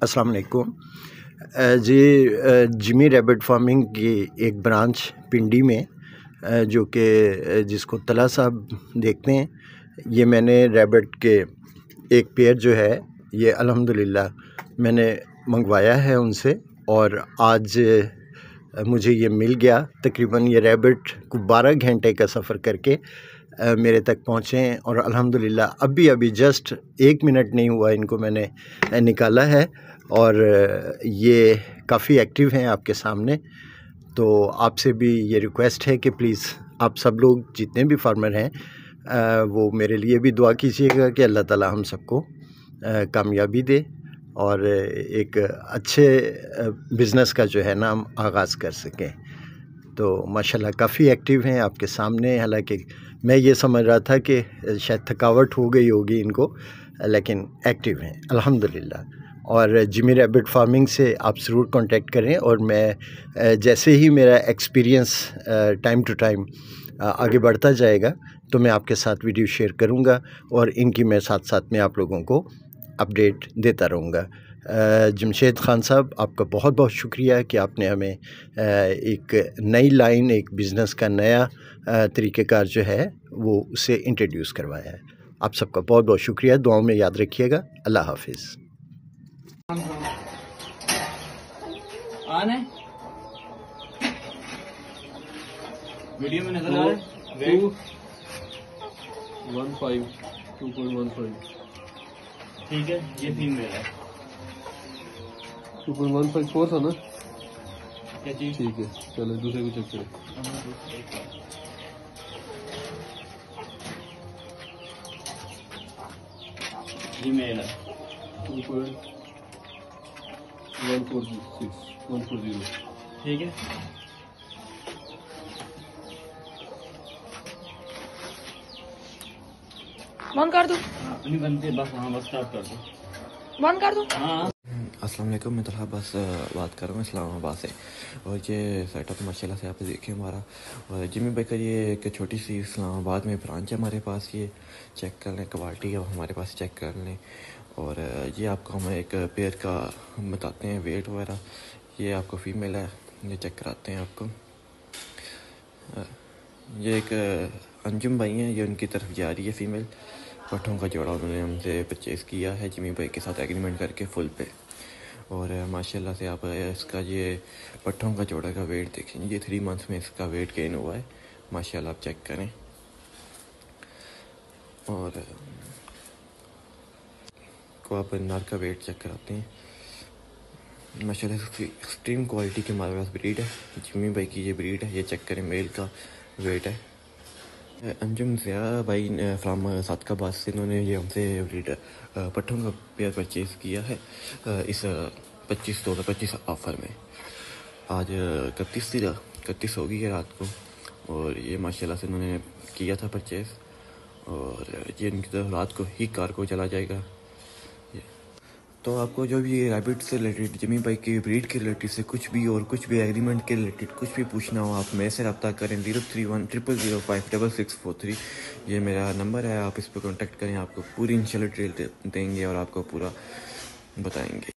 अस्सलाम वालेकुम। जी, Jimmy rabbit farming की एक ब्रांच पिंडी में जो कि जिसको तला साहब देखते हैं, ये मैंने रैबिट के एक पेयर जो है ये अल्हम्दुलिल्लाह मैंने मंगवाया है उनसे और आज मुझे ये मिल गया। तकरीबन ये रैबिट को 12 घंटे का सफ़र करके मेरे तक पहुँचे हैं और अल्हम्दुलिल्लाह अभी जस्ट 1 मिनट नहीं हुआ इनको मैंने निकाला है और ये काफ़ी एक्टिव हैं आपके सामने। तो आपसे भी ये रिक्वेस्ट है कि प्लीज़ आप सब लोग जितने भी फार्मर हैं वो मेरे लिए भी दुआ कीजिएगा कि अल्लाह ताला हम सबको कामयाबी दे और एक अच्छे बिज़नेस का जो है ना हम आगाज़ कर सकें। तो माशाल्लाह काफ़ी एक्टिव हैं आपके सामने। हालांकि मैं ये समझ रहा था कि शायद थकावट हो गई होगी इनको, लेकिन एक्टिव हैं अल्हम्दुलिल्लाह। और जिमी रैबिट फार्मिंग से आप ज़रूर कांटेक्ट करें और मैं जैसे ही मेरा एक्सपीरियंस टाइम टू टाइम आगे बढ़ता जाएगा तो मैं आपके साथ वीडियो शेयर करूंगा और इनकी मैं साथ साथ में आप लोगों को अपडेट देता रहूँगा। जमशेद ख़ान साहब, आपका बहुत बहुत शुक्रिया कि आपने हमें एक नई लाइन, एक बिज़नेस का नया तरीक़ेकार जो है वो उसे इंट्रोड्यूस करवाया है। आप सबका बहुत बहुत शुक्रिया। दुआओं में याद रखिएगा। अल्लाह हाफिज़। वीडियो में नजर आ रहा है 2.15 ठीक है, ये फीमेल है 2.154 था ना, क्या चीज? ठीक है, चलो दूसरे को चेक करें। फीमेल है 2.140 ठीक है। बंद कर दो, नहीं बनते बस। हाँ बस स्टार्ट कर दो, बंद कर दो। हाँ। अस्सलाम वालेकुम, मैं तलहा बस बात कर रहा हूँ इस्लामाबाद से। और ये सेटअप माशाल्लाह से आप देखें हमारा। और जिमी भाई का ये एक छोटी सी इस्लामाबाद में ब्रांच है हमारे पास, ये चेक कर लें, क्वालिटी है हमारे पास चेक कर लें। और ये आपको हम एक पेयर का हम बताते हैं वेट वगैरह। ये आपको फ़ीमेल है, ये चेक कराते हैं आपको। ये एक अंजुम भाई हैं, ये उनकी तरफ जा रही है फ़ीमेल। पट्ठों का जोड़ा उन्होंने हमसे परचेज़ किया है जिमी भाई के साथ एग्रीमेंट करके फुल पे। और माशाल्लाह से आप इसका ये पट्ठों का जोड़ा का वेट देखें, ये 3 मंथ्स में इसका वेट गेन हुआ है माशाल्लाह, आप चेक करें। और को आप नर का वेट चेक कराते हैं माशाल्लाह से एक्सट्रीम क्वालिटी की हमारे पास ब्रीड है। जिमी भाई की ये ब्रीड है, ये चेक करें, मेल का वेट है। अंजुम ज़िया भाई फ्राम सादकाबाद से, इन्होंने ये हमसे ब्रीड पट्ठों का पेयर परचेज़ किया है इस 25 ऑफ़र में। आज 31 हो गई है रात को और ये माशाल्लाह से इन्होंने किया था परचेज़ और ये इनकी तरफ रात को ही कार को चला जाएगा। तो आपको जो भी रैबिट से रिलेटेड, जिमी भाई की ब्रीड के रिलेटेड से कुछ भी एग्रीमेंट के रिलेटेड कुछ भी पूछना हो, आप मेरे से रब्ता करें 0310056643। ये मेरा नंबर है, आप इस पर कॉन्टेक्ट करें, आपको पूरी इंशाल्लाह डिटेल देंगे और आपको पूरा बताएंगे।